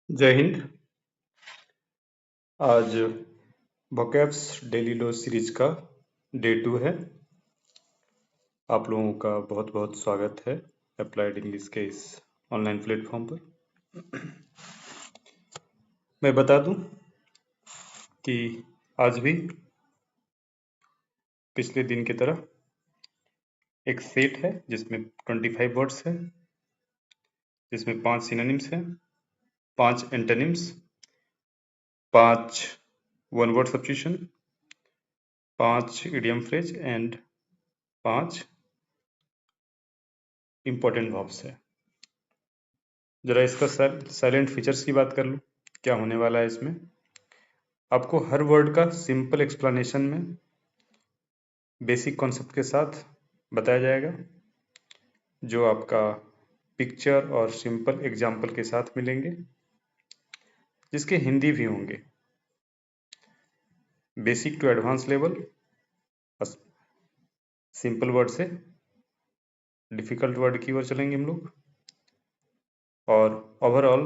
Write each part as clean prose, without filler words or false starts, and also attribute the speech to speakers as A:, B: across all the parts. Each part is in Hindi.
A: जय हिंद। आज वोकैब्स डेली डोज सीरीज का डे 2 है। आप लोगों का बहुत बहुत स्वागत है अप्लाइड इंग्लिश के इस ऑनलाइन प्लेटफॉर्म पर। मैं बता दूं कि आज भी पिछले दिन की तरह एक सेट है जिसमें 25 वर्ड्स है, जिसमें 5 सिनोनिम्स हैं, 5 antonyms, 5 one word substitution, 5 idiom phrase and 5 important verbs है। जरा इसका साइलेंट फीचर्स की बात कर लूं, क्या होने वाला है इसमें। आपको हर वर्ड का सिंपल एक्सप्लेनेशन में बेसिक कॉन्सेप्ट के साथ बताया जाएगा, जो आपका पिक्चर और सिंपल एग्जाम्पल के साथ मिलेंगे, जिसके हिंदी भी होंगे। Basic to advance level, simple word से डिफिकल्ट वर्ड की ओर चलेंगे हम लोग। और ओवरऑल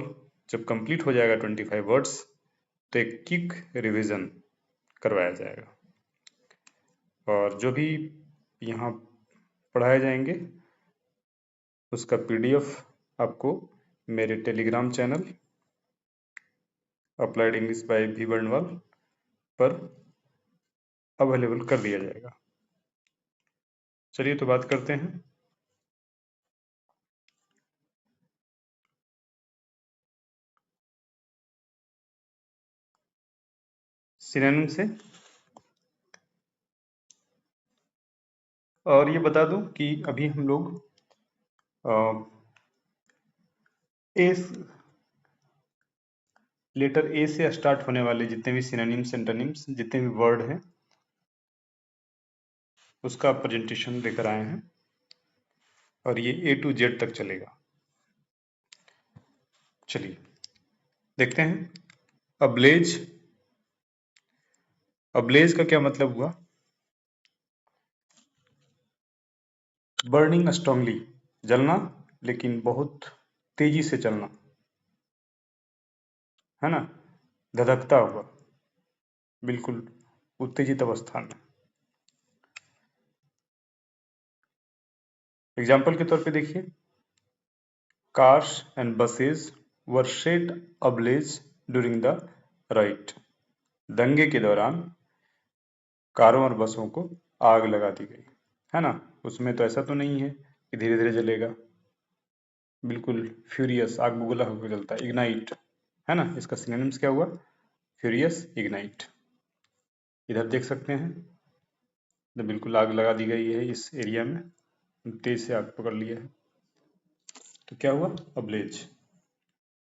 A: जब कंप्लीट हो जाएगा 25 वर्ड्स तो एक क्विक रिवीजन करवाया जाएगा। और जो भी यहाँ पढ़ाए जाएंगे उसका पीडीएफ आपको मेरे Telegram channel applied English by V Barnwal पर अवेलेबल कर दिया जाएगा। चलिए तो बात करते हैं। सिनोनिम से। और ये बता दूं कि अभी हम लोग ए लेटर ए से स्टार्ट होने वाले जितने भी सिनोनिम्स एंटोनिम्स जितने भी वर्ड हैं उसका प्रेजेंटेशन लेकर आए हैं, और ये ए टू जेड तक चलेगा। चलिए देखते हैं। अब्लेज। अब्लेज का क्या मतलब हुआ? बर्निंग स्ट्रांगली, जलना लेकिन बहुत तेजी से चलना, है ना, धधकता हुआ, बिल्कुल उत्तेजित अवस्था में। एग्जाम्पल के तौर पे देखिए, cars and buses were set ablaze during the right. दंगे के दौरान कारों और बसों को आग लगा दी गई, है ना। उसमें तो ऐसा तो नहीं है कि धीरे धीरे जलेगा, बिल्कुल फ्यूरियस, आग बुगला होकर जलता है, इग्नाइट, है ना। इसका सिनोनिम्स क्या हुआ? Furious, ignite. इधर देख सकते हैं, तो बिल्कुल आग लगा दी गई है इस एरिया में, तेज से आग पकड़ लिया है, तो क्या हुआ? अब्लेज।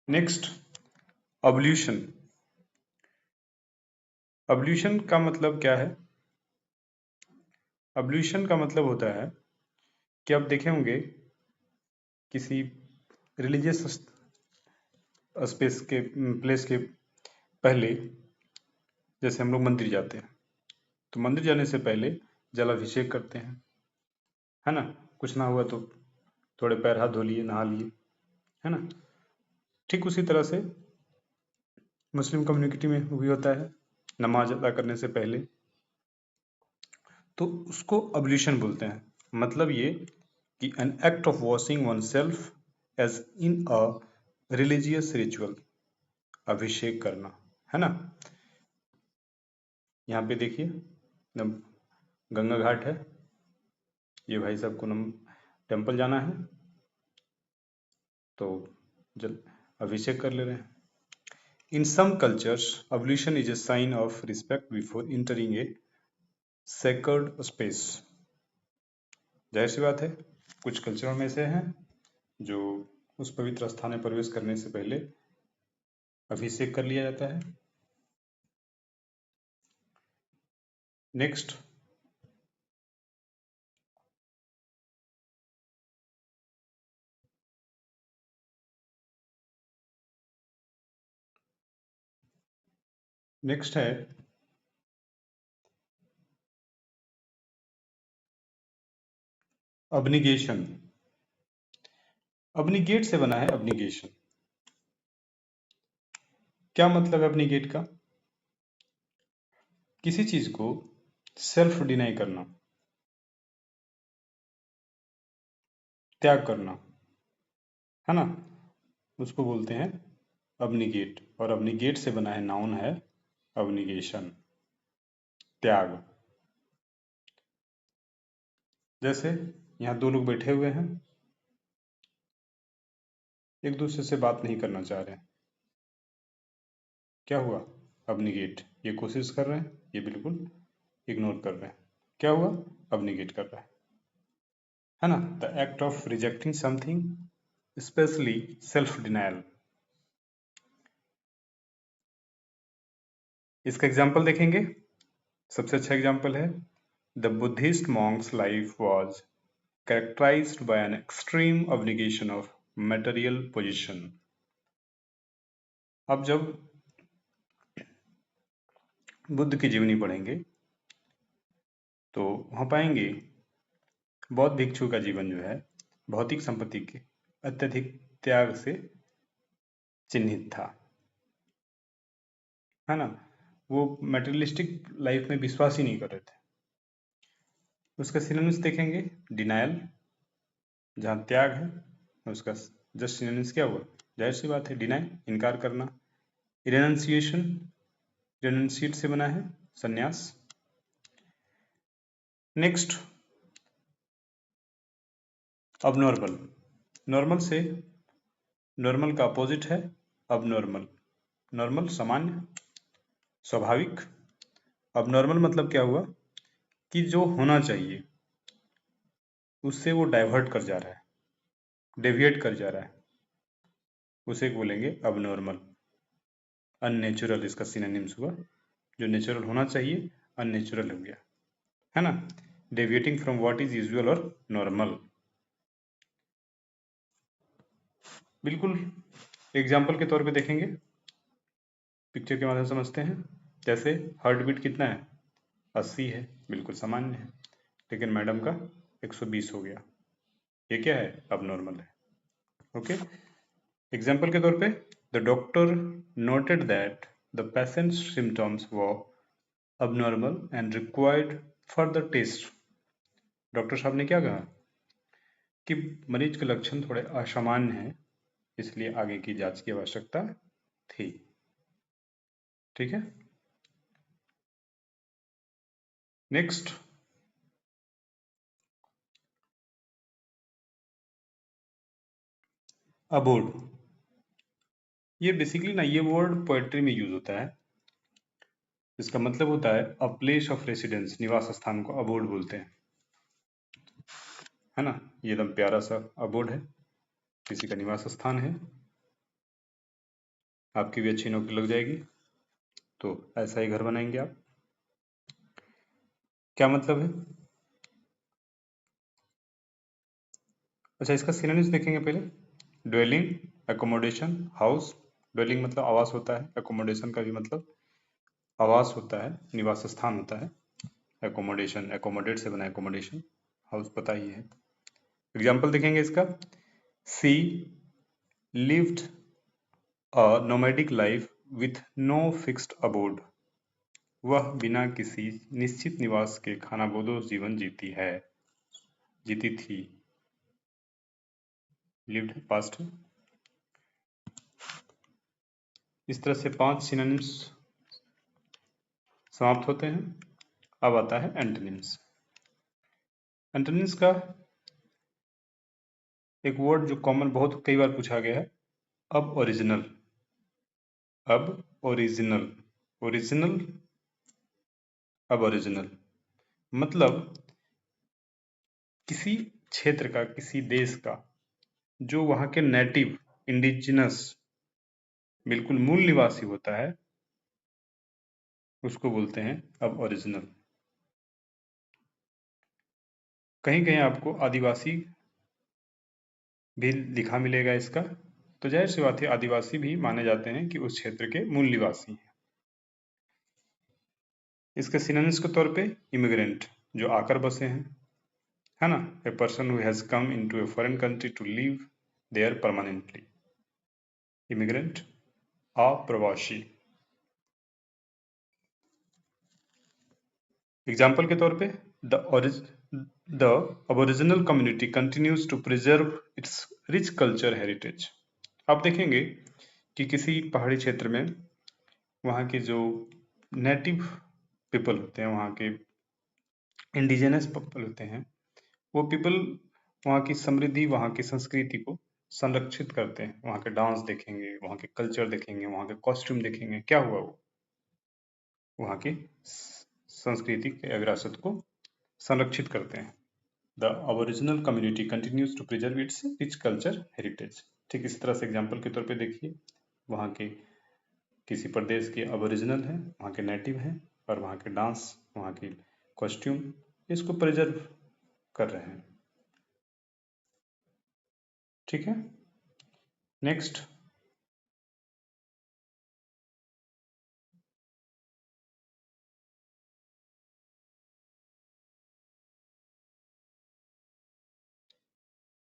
A: नेक्स्ट, अब्ल्यूशन। अब्ल्यूशन का मतलब क्या है? अब्ल्यूशन का मतलब होता है कि आप देखे होंगे किसी रिलीजियस स्पेस के प्लेस के पहले, जैसे हम लोग मंदिर जाते हैं तो मंदिर जाने से पहले जलाभिषेक करते हैं, है ना। कुछ ना हुआ तो थोड़े पैर हाथ धो लिए, नहा लिए, है ना। ठीक उसी तरह से मुस्लिम कम्युनिटी में भी होता है, नमाज अदा करने से पहले, तो उसको अब्ल्यूशन बोलते हैं। मतलब ये कि an act of washing one self as in a religious ritual, अभिषेक करना, है ना। यहाँ पे देखिए, गंगा घाट है, ये भाई साहब को टेम्पल जाना है तो जल अभिषेक कर ले रहे हैं। In some cultures ablution is a sign of respect before entering a sacred space। जाहिर सी बात है, कुछ कल्चरों में से हैं जो उस पवित्र स्थान में प्रवेश करने से पहले अभिषेक कर लिया जाता है। नेक्स्ट, नेक्स्ट है अब्निगेशन। अब्निगेट से बना है अब्निगेशन। क्या मतलब है abnegate का? किसी चीज को सेल्फ डिनाई करना, त्याग करना, है ना, उसको बोलते हैं abnegate। और abnegate से बना है नाउन है abnegation, त्याग। जैसे यहाँ दो लोग बैठे हुए हैं, एक दूसरे से बात नहीं करना चाह रहे हैं, क्या हुआ? abnegate। ये कोशिश कर रहे हैं, ये बिल्कुल इग्नोर कर रहे हैं, क्या हुआ? abnegate कर रहा है ना। The act of rejecting something, specially self denial. इसका एग्जाम्पल देखेंगे। सबसे अच्छा एग्जाम्पल है, the Buddhist Monks life was characterized by an extreme abnegation of material position। अब जब बुद्ध की जीवनी पढ़ेंगे तो वहां पाएंगे बौद्ध भिक्षु का जीवन जो है भौतिक संपत्ति के अत्यधिक त्याग से चिन्हित था, है ना। वो मटेरियलिस्टिक लाइफ में विश्वास ही नहीं कर रहे थे। उसका सिनोनिम्स देखेंगे, डिनायल, जहाँ त्याग है, उसका जस्ट सिनोनिम्स क्या हुआ? जाहिर सी बात है, डिनाई, इनकार करना। रिनंसिएशन, रिनंसिएट से बना है संन्यास। Next, abnormal. नॉर्मल से, नॉर्मल का अपोजिट है अबनॉर्मल। नॉर्मल सामान्य, स्वाभाविक। अबनॉर्मल मतलब क्या हुआ कि जो होना चाहिए उससे वो डाइवर्ट कर जा रहा है, डेविएट कर जा रहा है, उसे बोलेंगे अबनॉर्मल। अननेचुरल इसका सिनोनिम्स हुआ, जो नेचुरल होना चाहिए अननेचुरल हो गया, है ना। Deviating from what is usual और नॉर्मल। बिल्कुल एग्जाम्पल के तौर पे देखेंगे, पिक्चर के माध्यम से समझते हैं। जैसे हार्ट बीट कितना है? 80 है, बिल्कुल सामान्य है, लेकिन मैडम का 120 हो गया, ये क्या है? अब नॉर्मल है। ओके, एग्जाम्पल के तौर पे, the doctor noted that the patient's symptoms were abnormal and required further test. Doctor साहब ने क्या कहा कि मरीज के लक्षण थोड़े असामान्य हैं, इसलिए आगे की जांच की आवश्यकता थी। ठीक है, नेक्स्ट, अबोर्ड। ये बेसिकली ना, ये वर्ड पोएट्री में यूज होता है। इसका मतलब होता है अ प्लेस ऑफ रेसिडेंस, निवास स्थान को अबोर्ड बोलते हैं, है ना। ये एकदम प्यारा सा अबोर्ड है, किसी का निवास स्थान है। आपकी भी अच्छी नौकरी लग जाएगी तो ऐसा ही घर बनाएंगे आप। क्या मतलब है? अच्छा, इसका सिनोनिम्स देखेंगे पहले। Dwelling, accommodation, house. ड्वेलिंग मतलब आवास होता है, एकोमोडेशन का भी मतलब आवास होता है, निवास स्थान होता है। एकोमोडेशन, एकोमोडेट से बना एकोमोडेशन, हाउस पता ही है। एग्जाम्पल देखेंगे इसका, she lived a nomadic life with no fixed abode. वह बिना किसी निश्चित निवास के खानाबदोश जीवन जीती थी। Lived past. इस तरह से 5 सिनोनिम्स समाप्त होते हैं। अब आता है एंटोनिम्स। एंटोनिम्स का एक वर्ड जो कॉमन बहुत कई बार पूछा गया है, अब ओरिजिनल। अब ओरिजिनल, ओरिजिनल, अब ओरिजिनल मतलब किसी क्षेत्र का, किसी देश का जो वहां के नेटिव, इंडिजिनस, बिल्कुल मूल निवासी होता है, उसको बोलते हैं अब ओरिजिनल। कहीं कहीं आपको आदिवासी भी लिखा मिलेगा इसका, तो जाहिर सी बात है आदिवासी भी माने जाते हैं कि उस क्षेत्र के मूल निवासी हैं। इसके सिनोनिम्स के तौर पे इमिग्रेंट, जो आकर बसे हैं, है ना। A person who has come into a foreign country to live there permanently, immigrant. अप्रवासी। एग्जाम्पल के तौर पे the aboriginal community continues to preserve its rich culture heritage. आप देखेंगे कि किसी पहाड़ी क्षेत्र में वहाँ के जो नेटिव पीपल होते हैं, वहाँ के इंडिजिनस पीपल होते हैं, वो पीपल वहाँ की समृद्धि, वहाँ की संस्कृति को संरक्षित करते हैं। वहाँ के डांस देखेंगे, वहाँ के कल्चर देखेंगे, वहाँ के कॉस्ट्यूम देखेंगे, क्या हुआ वो वहाँ की संस्कृति के विरासत को संरक्षित करते हैं। The aboriginal community continues to preserve its rich culture heritage. ठीक इस तरह से एग्जाम्पल के तौर पे देखिए, वहाँ के किसी प्रदेश के अबोरिजिनल हैं, वहाँ के नेटिव हैं, और वहाँ के डांस, वहाँ की कॉस्ट्यूम इसको प्रिजर्व कर रहे हैं। ठीक है, नेक्स्ट।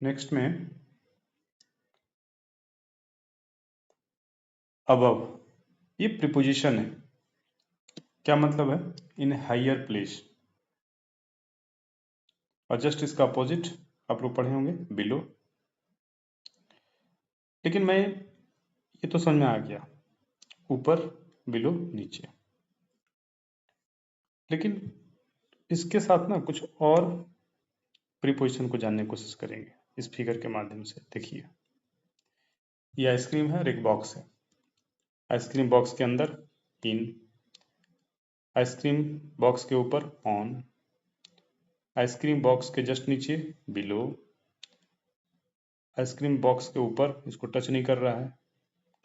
A: नेक्स्ट में अबव, ये प्रीपोजिशन है। क्या मतलब है? In higher place. और जस्ट इसका अपोजिट आप लोग पढ़े होंगे, बिलो। लेकिन मैं ये तो समझ में आ गया, ऊपर, बिलो, नीचे। लेकिन इसके साथ ना कुछ और प्रीपोजिशन को जानने की कोशिश करेंगे इस फिगर के माध्यम से। देखिए, ये आइसक्रीम है और एक बॉक्स है। आइसक्रीम बॉक्स के अंदर इन, आइसक्रीम बॉक्स के ऊपर ऑन, आइसक्रीम बॉक्स के जस्ट नीचे बिलो, आइसक्रीम बॉक्स के ऊपर इसको टच नहीं कर रहा है,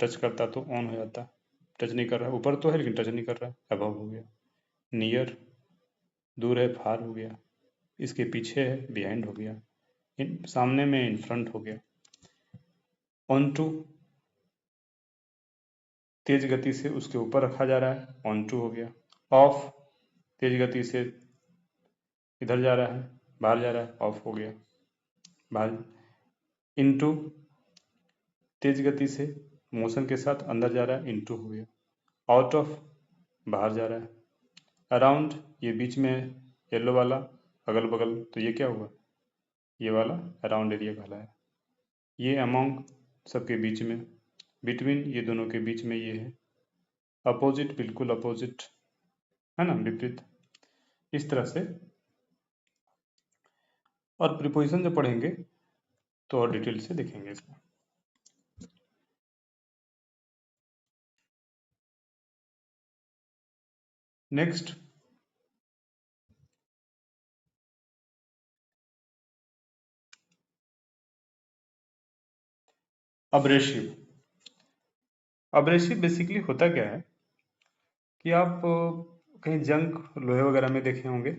A: टच करता तो ऑन हो जाता, टच नहीं कर रहा है, ऊपर तो है लेकिन टच नहीं कर रहा है, अबव हो गया। नियर, दूर है, फार हो गया। इसके पीछे है, बिहाइंड हो गया। इन सामने में, इन फ्रंट हो गया। ऑन टू, तेज गति से उसके ऊपर रखा जा रहा है, ऑन टू हो गया। ऑफ, तेज गति से इधर जा रहा है, बाहर जा रहा है, ऑफ हो गया, बाहर। इनटू, तेज गति से मोशन के साथ अंदर जा रहा है, इनटू हो गया। आउट ऑफ, बाहर जा रहा है। अराउंड, ये बीच में येलो वाला, अगल बगल, तो ये क्या हुआ, ये वाला अराउंड एरिया कहलाया। ये अमोंग, सबके बीच में। बिटवीन, ये दोनों के बीच में ये है। अपोजिट, बिल्कुल अपोजिट, है ना, विपरीत। इस तरह से। और प्रीपोजिशन जब पढ़ेंगे तो और डिटेल से देखेंगे इसमें। Next, abrasive. अब्रेसिव बेसिकली होता क्या है कि आप कहीं जंग लोहे वगैरह में देखे होंगे,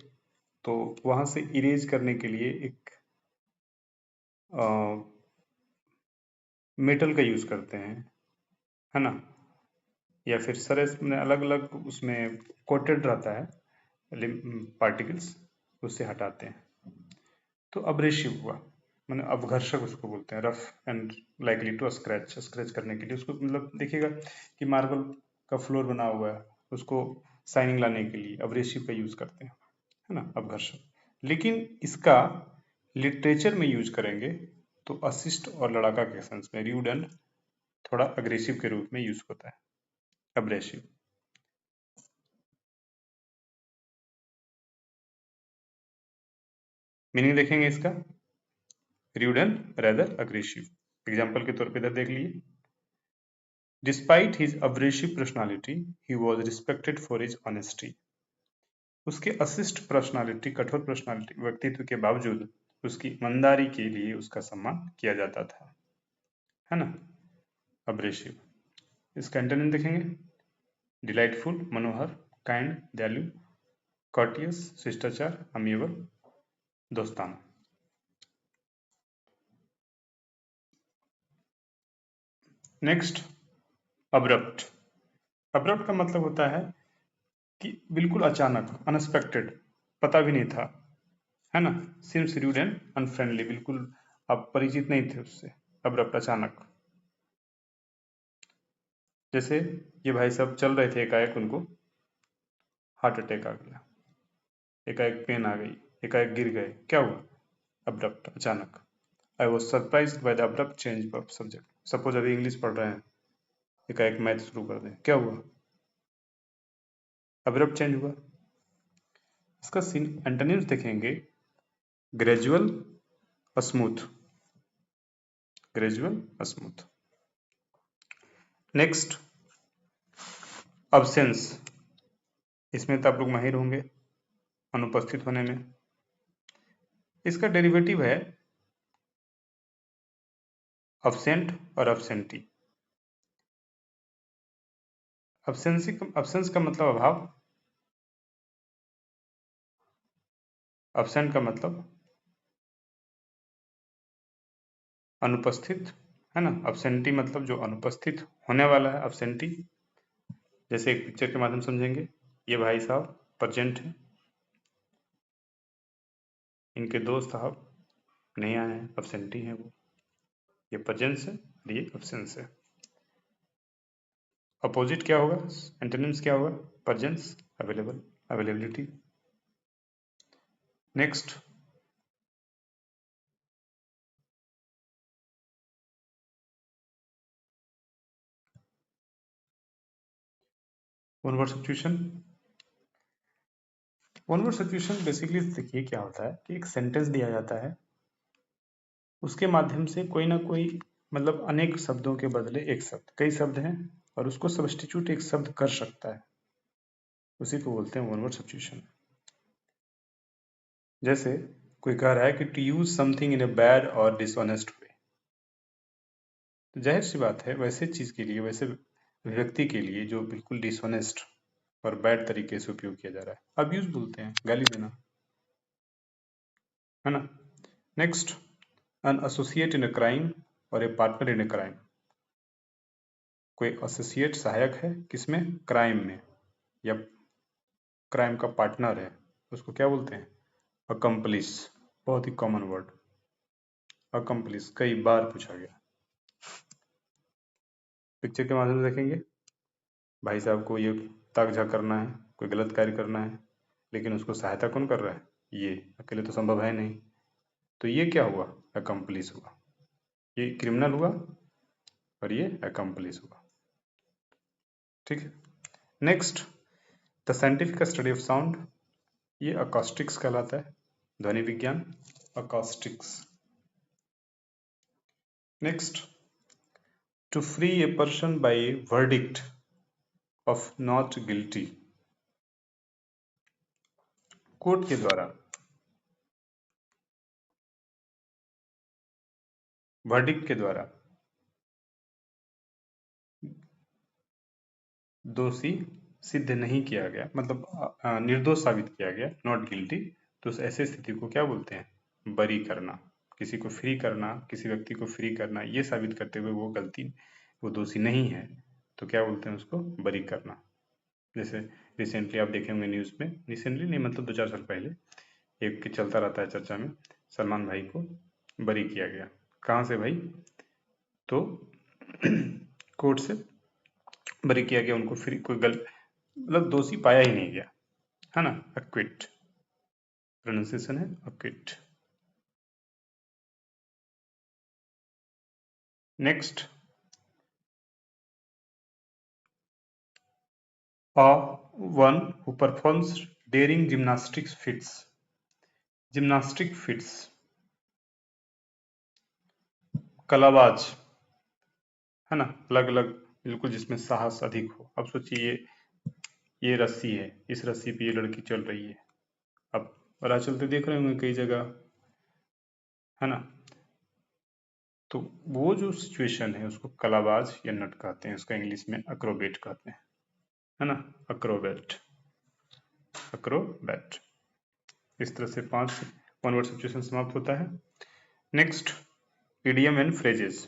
A: तो वहां से इरेज करने के लिए एक मेटल का यूज करते हैं, है ना, या फिर सरस में अलग अलग उसमें कोटेड रहता है पार्टिकल्स, उससे हटाते हैं। तो अब्रेसिव हुआ, मैंने अपघर्षक उसको बोलते हैं। Rough and likely to scratch, scratch करने के लिए उसको, मतलब देखिएगा कि मार्बल का फ्लोर बना हुआ है, उसको शाइनिंग लाने के लिए अब्रेसिव का यूज करते हैं, है ना, अपघर्षक। लेकिन इसका लिटरेचर में यूज करेंगे तो असिस्ट और लड़ाका के सेंस में, र्यूड एंड थोड़ा अग्रेसिव के रूप में यूज होता है अब्रेसिव। मीनिंग देखेंगे इसका, rude and rather aggressive. Example के तौर पे इधर देख लिए, despite his abrasive personality he was respected for his honesty. उसके अशिष्ट पर्सनालिटी, कठोर पर्सनालिटी, व्यक्तित्व के बावजूद उसकी ईमानदारी के लिए उसका सम्मान किया जाता था, है ना, अब्रेसिव। इसका एंटोनिम देखेंगे, डिलाइटफुल, मनोहर, काइंड, दयालु, कॉर्टियस, शिष्टाचार, अमिएबल, दोस्ताना। Next, abrupt. अब्रप्ट का मतलब होता है कि बिल्कुल अचानक, अनएक्सपेक्टेड, पता भी नहीं था, है ना। सिम्स रूड एंड अनफ्रेंडली, बिल्कुल आप परिचित नहीं थे उससे, अब्रप्ट, अचानक। जैसे ये भाई साहब चल रहे थे, एकाएक उनको हार्ट अटैक आ गया, एकाएक पेन आ गई, एकाएक गिर गए, क्या हुआ? अब्रप्ट, अचानक। I was surprised by the abrupt change of subject. Suppose अभी इंग्लिश पढ़ रहे हैं, एकाएक मैथ शुरू कर दें, क्या हुआ? अब्रप्ट चेंज हुआ। इसका एंटोनिम्स देखेंगे, gradual, smooth, gradual, smooth. Next, absence. इसमें तो आप लोग माहिर होंगे, अनुपस्थित होने में। इसका डेरिवेटिव है अब्सेंट और अब्सेंटी। अब्सेंस का मतलब अभाव, अब्सेंट का मतलब अनुपस्थित, है ना। अब्सेंटी मतलब जो अनुपस्थित होने वाला है, अब्सेंटी। जैसे एक पिक्चर के माध्यम समझेंगे, ये भाई साहब प्रेजेंट है, इनके दोस्त साहब नहीं आए हैं, अब्सेंटी है वो। ये प्रेजेंस है और ये अब्सेंस है। अपोजिट क्या होगा, एंटोनिम्स क्या होगा? Presence, available, availability. Next, one word substitution. One word substitution basically देखिए क्या होता है कि एक सेंटेंस दिया जाता है, उसके माध्यम से कोई ना कोई, मतलब अनेक शब्दों के बदले एक शब्द, कई शब्द हैं और उसको सब्स्टिट्यूट एक शब्द कर सकता है, उसी को बोलते हैं वन वर्ड सब्स्टिट्यूशन। जैसे कोई कह रहा है कि to use something in a bad or dishonest way, तो जाहिर सी बात है वैसे चीज के लिए, वैसे व्यक्ति के लिए जो बिल्कुल डिसऑनेस्ट और बैड तरीके से उपयोग किया जा रहा है, अब्यूज बोलते हैं, गाली देना, है ना। Next, an associate in a crime और ए पार्टनर इन अ क्राइम। कोई एसोसिएट, सहायक है किसमें? क्राइम में, या क्राइम का पार्टनर है, उसको क्या बोलते हैं? अकम्पलिस। बहुत ही कॉमन वर्ड, अकम्पलिस, कई बार पूछा गया। पिक्चर के माध्यम से देखेंगे, भाई साहब को ये ताक झाक करना है, कोई गलत कार्य करना है, लेकिन उसको सहायता कौन कर रहा है? ये अकेले तो संभव है नहीं, तो ये क्या हुआ? अकम्पलिस हुआ। ये क्रिमिनल हुआ और ये अकम्पलिस हुआ, ठीक है। Next, the scientific study of sound, ये अकॉस्टिक्स कहलाता है, ध्वनि विज्ञान, acoustics. Next, to free a person by a verdict of not guilty. Court के द्वारा, वर्डिक्ट के द्वारा दोषी सिद्ध नहीं किया गया, मतलब निर्दोष साबित किया गया, नॉट गिल्टी, तो ऐसे स्थिति को क्या बोलते हैं? बरी करना। किसी को फ्री करना, किसी व्यक्ति को फ्री करना, ये साबित करते हुए वो गलती, वो दोषी नहीं है, तो क्या बोलते हैं उसको? बरी करना। जैसे रिसेंटली आप देखे होंगे न्यूज़ में, रिसेंटली नहीं मतलब 2-4 साल पहले, एक चलता रहता है चर्चा में, सलमान भाई को बरी किया गया। कहाँ से भाई? तो कोर्ट से बरी किया गया, उनको फ्री, कोई गलत, मतलब दोषी पाया ही नहीं गया, है ना। अक्विट, प्रोनाउंसिएशन है acquit. Next, a one who performs daring gymnastics feats. Gymnastic feats, कलाबाज, है ना, अलग अलग, बिल्कुल जिसमें साहस अधिक हो। अब सोचिए ये रस्सी है, इस रस्सी पे ये लड़की चल रही है, अब राह चलते देख रहे होंगे कई जगह, है ना। तो वो जो सिचुएशन है उसको कलाबाज या नट कहते हैं, उसका इंग्लिश में अक्रोबेट कहते हैं, है ना, अक्रोबेट, अक्रोबैट। इस तरह से 5 वन वर्ड सिचुएशन समाप्त होता है। Next, idiom and phrases.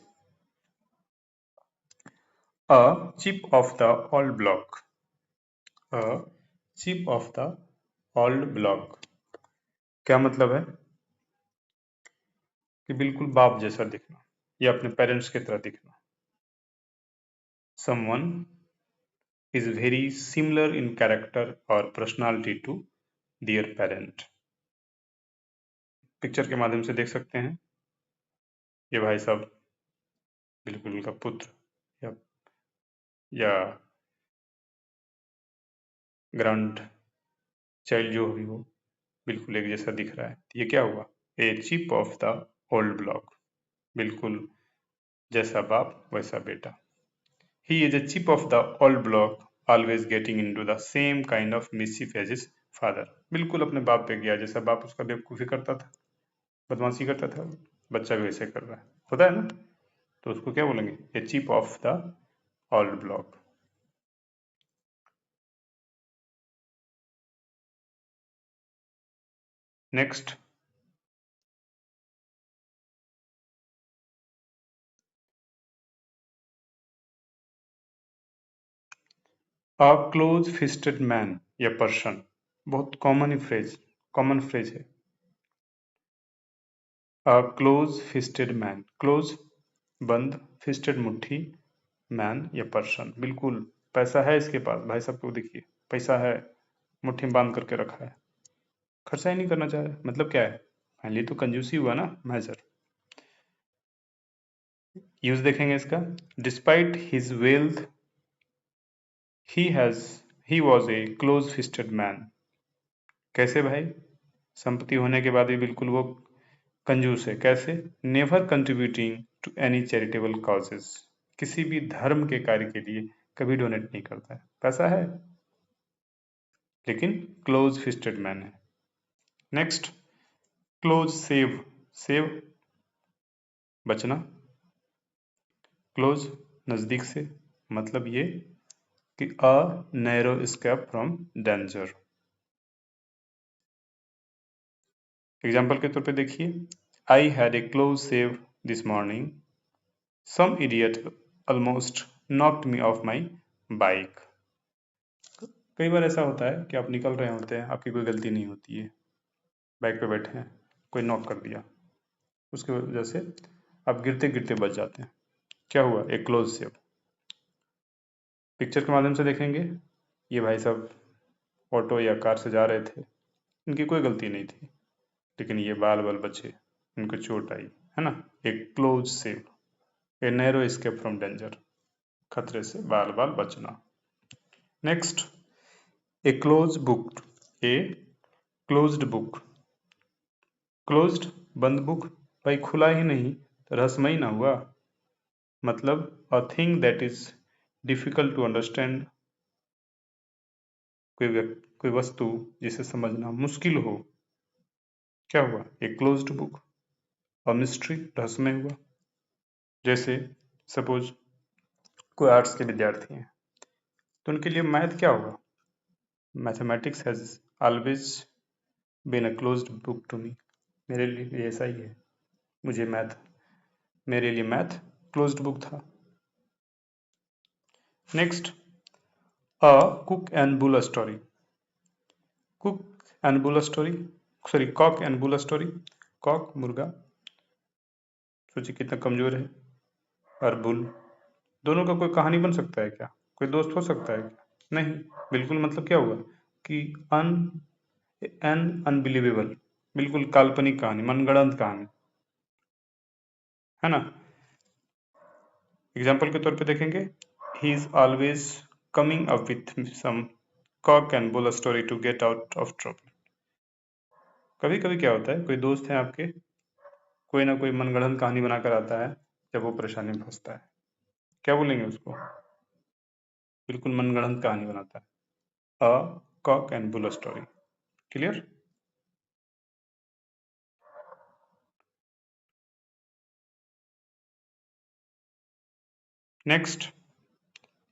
A: A chip off the old block, a chip off the old block, क्या मतलब है? कि बिल्कुल बाप जैसा दिखना या अपने पेरेंट्स की तरह दिखना। Someone is very similar in character or personality to their parent। Picture के माध्यम से देख सकते हैं, ये भाई साहब बिल्कुल उनका पुत्र या ग्रैंड चाइल्ड जो भी हो, बिल्कुल एक जैसा दिख रहा है। ये क्या हुआ? A chip off the old block, बिल्कुल जैसा बाप वैसा बेटा। He is a chip of the old block, always getting into the same kind of mischief as his father। बिल्कुल अपने बाप पे गया, जैसा बाप उसका बेवकूफ़ी करता था, बदमाशी करता था, बच्चा भी वैसे कर रहा है, होता है ना? तो उसको क्या बोलेंगे? A chip off the old block. Next, a close fisted man या पर्सन, बहुत कॉमन फ्रेज है। A close fisted man, close बंद, फिस्टेड मुट्ठी, मैन या पर्सन, बिल्कुल पैसा है इसके पास, भाई साहब को देखिए पैसा है, मुट्ठी में बांध करके रखा है, खर्चा ही नहीं करना चाह रहा। मतलब क्या है? फाइनली तो कंजूसी हुआ ना मेजर। यूज देखेंगे इसका, despite his wealth he was a close fisted man. कैसे भाई? संपत्ति होने के बाद भी बिल्कुल वो कंजूस है। कैसे? Never contributing to any charitable causes, किसी भी धर्म के कार्य के लिए कभी डोनेट नहीं करता है। पैसा है लेकिन क्लोज फिस्टेड मैन है। नेक्स्ट, क्लोज सेव, सेव बचना, क्लोज नजदीक से, मतलब ये कि a narrow escape from danger. Example के तौर पे देखिए, I had a close save this morning, some idiot almost knocked me off my bike. कई बार ऐसा होता है कि आप निकल रहे होते हैं, आपकी कोई गलती नहीं होती है, बाइक पे बैठे हैं, कोई नॉक कर दिया, उसकी वजह से आप गिरते गिरते बच जाते हैं। क्या हुआ? एक क्लोज सेव। पिक्चर के माध्यम से देखेंगे, ये भाई साहब ऑटो या कार से जा रहे थे, इनकी कोई गलती नहीं थी, लेकिन ये बाल बाल बचे, इनको चोट आई, है ना? एक close shave, a narrow escape from danger, खतरे से बाल बाल बचना। Next, a close book, a closed book, closed बंद बुक, भाई खुला ही नहीं तो रहस्यमयी ना हुआ। मतलब a thing that is difficult to understand, कोई वस्तु जिसे समझना मुश्किल हो। क्या हुआ? A closed book, a mystery, रहस्यमय हुआ। जैसे सपोज कोई आर्ट्स के विद्यार्थी हैं, तो उनके लिए मैथ क्या होगा? Mathematics has always been a closed book to me. मेरे लिए ऐसा ही है, मेरे लिए मैथ क्लोज्ड बुक था। Next, a cook and bull story, cook and bull story, sorry cock and bull story, cock मुर्गा, सोचिए कितना कमजोर है, और बुल, दोनों का कोई कहानी बन सकता है क्या? कोई दोस्त हो सकता है क्या? नहीं, बिल्कुल मतलब क्या हुआ कि अनबिलीवेबल, बिल्कुल काल्पनिक कहानी, मनगढ़ंत कहानी, है ना? एग्जाम्पल के तौर पे देखेंगे, he is always coming up with some cock and bull story to get out of trouble. कभी कभी क्या होता है, कोई दोस्त है आपके, कोई ना कोई मनगढ़ंत कहानी बनाकर आता है जब वो परेशानी में फंसता है। क्या बोलेंगे उसको? बिल्कुल मनगढ़ंत कहानी बनाता है, a cock and bull story. Clear? Next,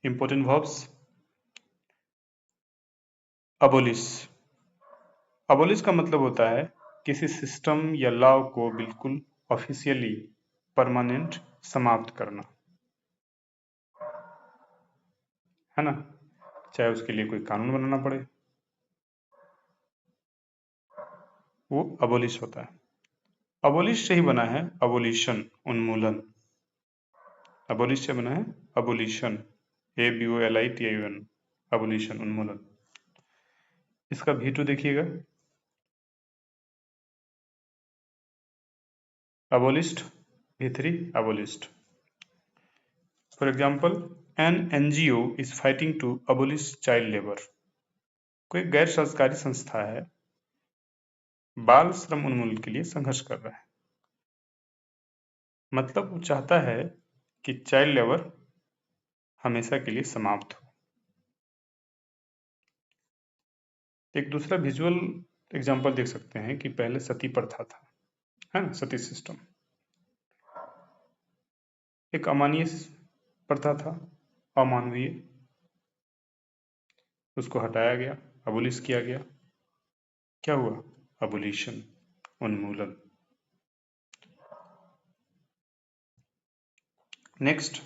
A: important verbs, abolish. Abolish का मतलब होता है किसी सिस्टम या लॉ को बिल्कुल ऑफिशियली परमानेंट समाप्त करना, है ना? चाहे उसके लिए कोई कानून बनाना पड़े, वो अबोलिश होता है। अबोलिश से ही बना है अबोलिशन, उन्मूलन। अबोलिश से बना है अबोलिशन, ABOLITION। एबोलिशन, उन्मूलन। इसका V2 देखिएगा, abolished, V3 abolished. For example, an NGO is fighting to abolish child labor. कोई गैर सरकारी संस्था है, बाल श्रम उन्मूलन के लिए संघर्ष कर रहा है। मतलब वो चाहता है कि चाइल्ड लेबर हमेशा के लिए समाप्त हो। एक दूसरा विजुअल एग्जांपल देख सकते हैं कि पहले सती प्रथा था, है ना, सती सिस्टम एक अमानवीय प्रथा था, अमानवीय, उसको हटाया गया, अबोलिश किया गया। क्या हुआ? अबोलिशन, उन्मूलन। Next,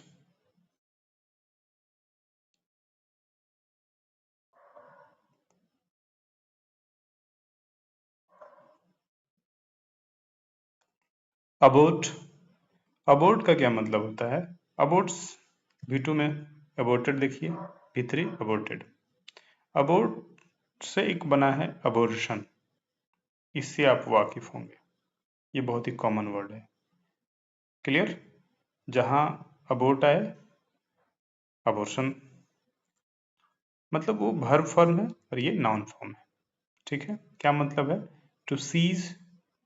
A: abort. अबोर्ट का क्या मतलब होता है? अबोर्ट्स V2 में अबोर्टेड देखिए, V3 अबोर्टेड। अबोर्ट से एक बना है अबोर्शन, इससे आप वाकिफ होंगे, ये बहुत ही कॉमन वर्ड है। क्लियर? जहां अबोर्ट आए, अबोर्शन, मतलब वो वर्ब फॉर्म है और ये नाउन फॉर्म है। ठीक है, क्या मतलब है? टू सीज,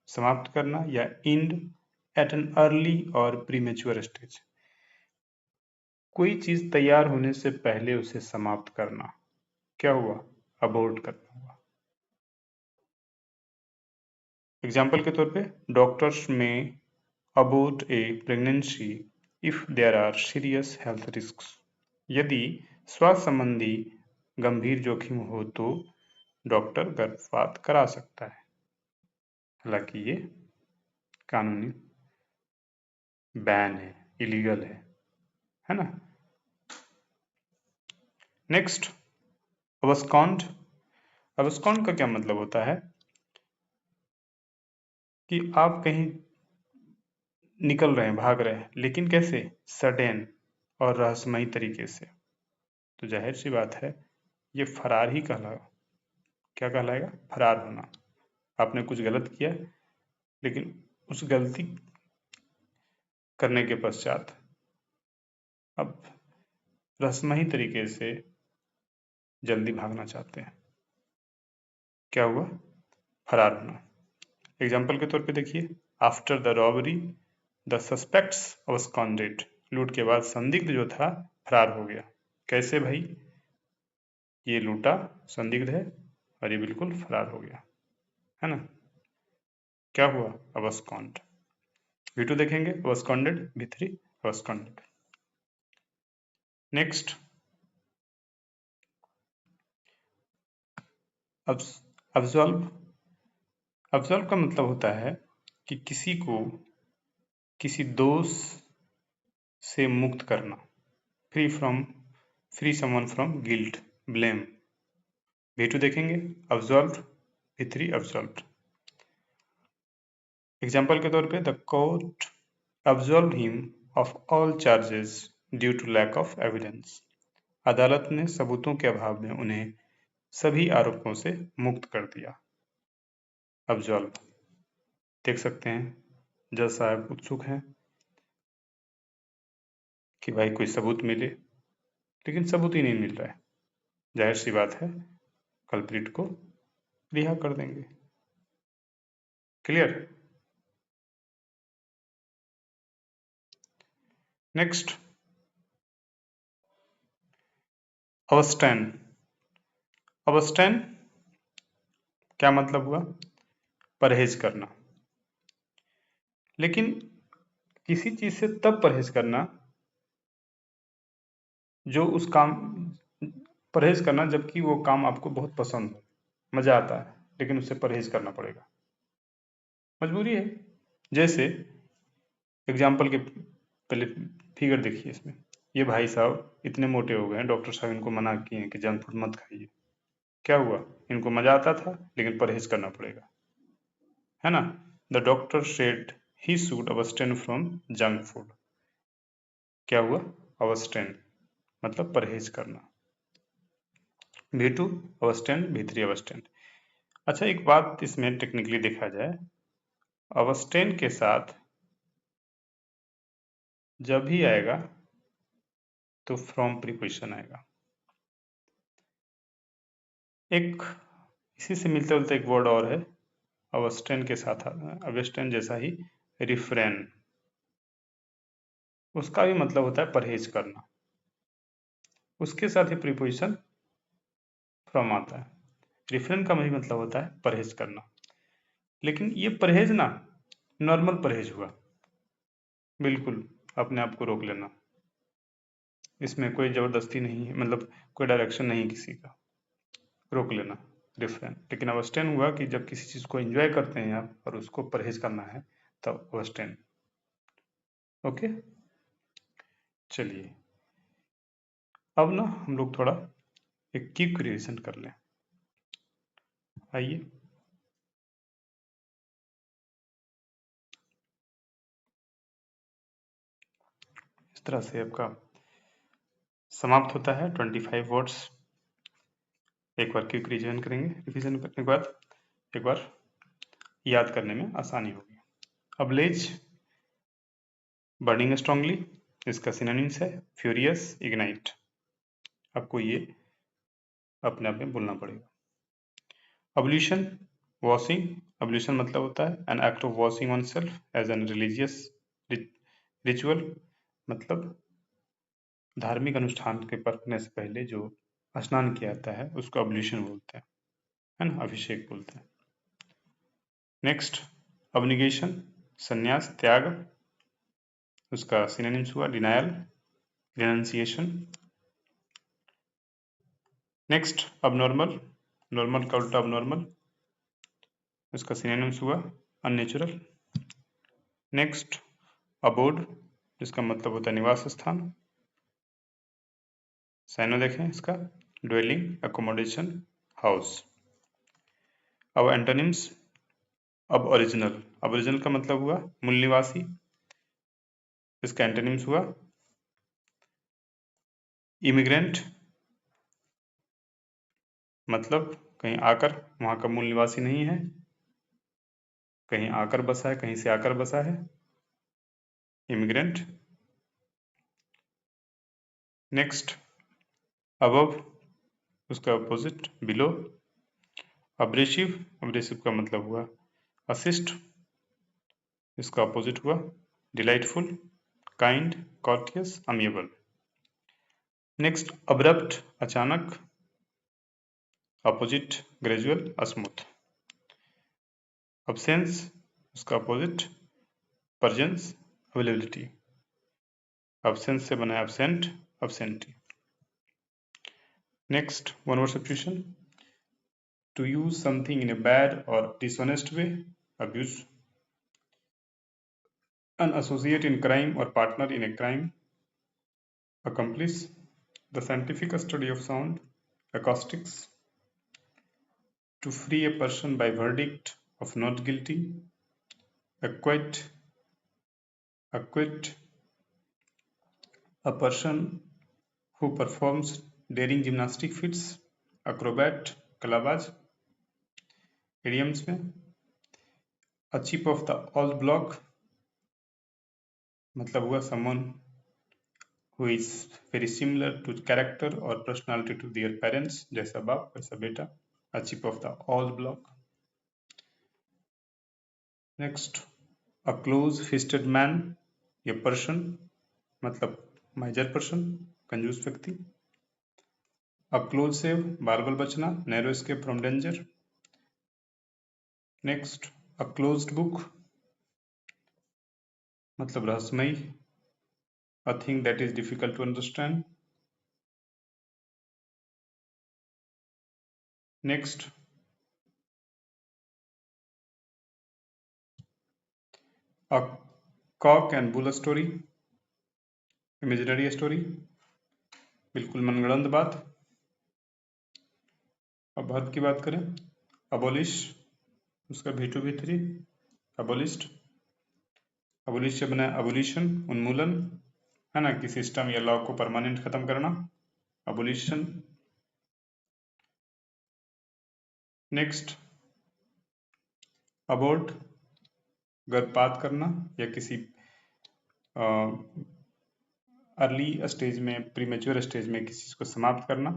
A: समाप्त करना, या एंड एट एन अर्ली और प्रीमेच्योर स्टेज, कोई चीज तैयार होने से पहले उसे समाप्त करना। क्या हुआ? अबोर्ट करना हुआ। एग्जाम्पल के तौर पे, doctors may abort a pregnancy if there are serious health risks. यदि स्वास्थ्य संबंधी गंभीर जोखिम हो तो डॉक्टर गर्भपात करा सकता है। हालांकि ये कानूनी बैन है, इलीगल है ना। नेक्स्ट, अबस्कॉन्ड। अबस्कॉन्ड का क्या मतलब होता है कि आप कहीं निकल रहे हैं, भाग रहे हैं, लेकिन कैसे? सडन और रहस्यमयी तरीके से। तो जाहिर सी बात है, ये फरार ही कहलाएगा। क्या कहलाएगा? फरार होना। आपने कुछ गलत किया, लेकिन उस गलती करने के पश्चात अब रहस्यमयी तरीके से जल्दी भागना चाहते हैं। क्या हुआ? फरार होना। एग्जाम्पल के तौर पे देखिए, after the robbery the suspects absconded. लूट के बाद संदिग्ध जो था फरार हो गया। कैसे भाई? ये लूटा, संदिग्ध है, और ये बिल्कुल फरार हो गया, है ना। क्या हुआ? अब्सकॉन्ड। V2 देखेंगे, absconded, V3 absconded. Next, absolve. Absolve का मतलब होता है कि किसी को किसी दोष से मुक्त करना, free someone from guilt, blame. V2 देखेंगे, अब्सॉल्व, V3 अब्सॉल्व। एग्जाम्पल के तौर पे, the court absolve him of all charges due to lack of evidence. अदालत ने सबूतों के अभाव में उन्हें सभी आरोपों से मुक्त कर दिया। अब्सॉल्व। देख सकते हैं, जज साहब उत्सुक हैं कि भाई कोई सबूत मिले, लेकिन सबूत ही नहीं मिल रहा है। जाहिर सी बात है, कल्प्रिट को रिहा कर देंगे। क्लियर? नेक्स्ट, अबस्टैन। अबस्टैन क्या मतलब हुआ? परहेज करना। लेकिन किसी चीज से तब परहेज करना जो उस काम, परहेज करना जबकि वो काम आपको बहुत पसंद हो, मजा आता है, लेकिन उससे परहेज करना पड़ेगा, मजबूरी है। जैसे एग्जाम्पल के पहले फिगर देखिए, इसमें ये भाई साहब इतने मोटे हो गए हैं, डॉक्टर साहब इनको मना किए हैं कि जंक फूड मत खाइए। क्या हुआ? इनको मजा आता था, लेकिन परहेज करना पड़ेगा, है ना। The doctor said he should abstain from junk food. क्या हुआ? अबस्टेन मतलब परहेज करना। V2 अवस्टैंड, V3 अवस्टैंड। अच्छा, एक बात इसमें टेक्निकली देखा जाए, अवस्टैंड के साथ जब भी आएगा तो फ्रॉम प्रीपोजिशन आएगा। एक इसी से मिलता जुलता एक वर्ड और है अवस्टैंड के साथ, अवस्टैंड जैसा ही, रिफ्रेन। उसका भी मतलब होता है परहेज करना, उसके साथ ही प्रीपोजिशन फ्रॉम आता है। रिफ्रेन का भी मतलब होता है परहेज करना, लेकिन ये परहेज ना नॉर्मल परहेज हुआ, बिल्कुल अपने आप को रोक लेना, इसमें कोई जबरदस्ती नहीं है, मतलब कोई डायरेक्शन नहीं किसी का, रोक लेना रिफ्रेन। लेकिन अबस्टेन हुआ कि जब किसी चीज को एंजॉय करते हैं आप और उसको परहेज करना है तब अबस्टेन। ओके, चलिए अब ना हम लोग थोड़ा एक क्विक रिविजन कर लें। आइए, इस तरह से आपका समाप्त होता है 25 वर्ड्स। एक बार क्विक रिविजन करेंगे, रिविजन करने के बाद एक बार याद करने में आसानी होगी। अब्लेज, बर्निंग स्ट्रांगली, इसका सिनोनिम्स है फ्यूरियस, इग्नाइट। आपको ये अपने आप में बोलना पड़ेगा। अब्ल्यूशन, वॉशिंग, अब्ल्यूशन मतलब होता है an act of washing one self as an religious ritual, मतलब धार्मिक अनुष्ठान के करने से पहले जो स्नान किया जाता है उसको अब्ल्यूशन बोलते हैं, है ना, अभिषेक बोलते हैं। नेक्स्ट, अब्निगेशन, संन्यास, त्याग, उसका सिनोनिम्स हुआ denial, renunciation. Next, abnormal, normal का उल्टा अबनॉर्मल, उसका सिनोनिम्स हुआ अननेचुरल। नेक्स्ट, अबोर्ड, जिसका मतलब होता है निवास स्थान, साइनो देखें इसका, ड्वेलिंग, अकोमोडेशन, हाउस। अब एंटोनिम्स, अब ओरिजिनल, अब ओरिजिनल का मतलब हुआ मूल निवासी, इसका एंटोनिम्स हुआ इमिग्रेंट, मतलब कहीं आकर, वहां का मूल निवासी नहीं है, कहीं आकर बसा है, कहीं से आकर बसा है, इमिग्रेंट। नेक्स्ट, अबव, उसका अपोजिट बिलो, अब्रेसिव, अब्रेसिव का मतलब हुआ असिस्ट, इसका अपोजिट हुआ delightful, kind, courteous, amiable. Next, abrupt, अचानक, अपोजिट ग्रेजुअल, स्मूथ। अब्सेंस, उसका अपोजिट परजेंस, अवेलेबिलिटी। अब्सेंस से बना है absent, absentee. Next, one word substitution, to use something in a bad or dishonest way, abuse. An associate in crime or partner in a crime, accomplice. The scientific study of sound, acoustics. To free a person by verdict of not guilty, acquit. Acquit. A person who performs daring gymnastic feats, acrobat, कलाबाज। idioms में a chip of the old block, मतलब हुआ someone who is very similar to character or personality to their parents, जैसा बाप वैसा बेटा, a chip of the old block. Next, a close fisted man, ये पर्सन मतलब माइजर पर्सन, कंजूस व्यक्ति। अ क्लोज सेव, बाल बाल बचना, narrow escape from danger. Next, a closed book, मतलब रहस्यमयी, a thing that is difficult to understand. Next, a cock and bull story, imaginary story, बिल्कुल मनगढ़ंत बात। अब वर्ब की बात करें, अबोलिश, उसका V2 V3, अबोलिस्ट। अबोलिश से बना अबोलिशन, उन्मूलन, है ना, कि सिस्टम या लॉ को परमानेंट खत्म करना, अबोलिशन। नेक्स्ट, अबॉर्ट, गर्भपात करना या किसी अर्ली स्टेज में, प्रीमेच्योर स्टेज में किसी चीज को समाप्त करना,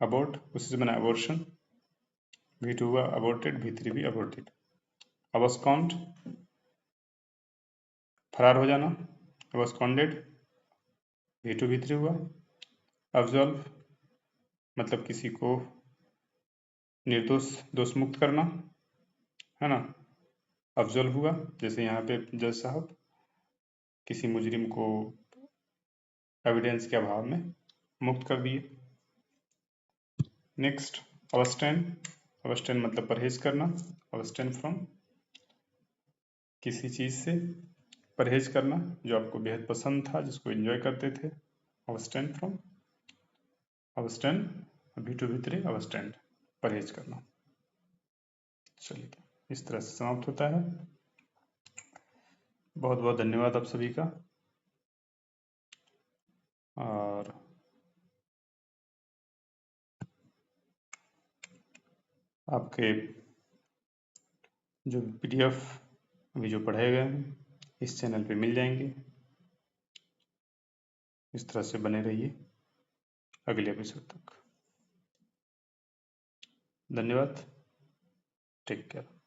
A: अबॉर्ट, उसी से बना अबॉर्शन। V2 हुआ अबॉर्टेड, V3 भी अबॉर्टेड। अबस्कॉन्ड, फरार हो जाना, अबस्कॉन्डेड, V2 V3 हुआ। अब्जॉल्व मतलब किसी को निर्दोष, दोष मुक्त करना, है ना, अब्जॉल्व हुआ। जैसे यहाँ पे जज साहब किसी मुजरिम को एविडेंस के अभाव में मुक्त कर दिए। नेक्स्ट, अबस्टेन, अबस्टेन मतलब परहेज करना, अबस्टेन फ्रॉम, किसी चीज से परहेज करना जो आपको बेहद पसंद था, जिसको एंजॉय करते थे, abstain from, abstain, V2 V3 अबस्टेंड, परहेज करना। चलिए, इस तरह से समाप्त होता है। बहुत बहुत धन्यवाद आप सभी का। और आपके जो PDF अभी जो पढ़ाए गए हैं इस चैनल पे मिल जाएंगे। इस तरह से बने रहिए अगले एपिसोड तक। धन्यवाद, टेक केयर।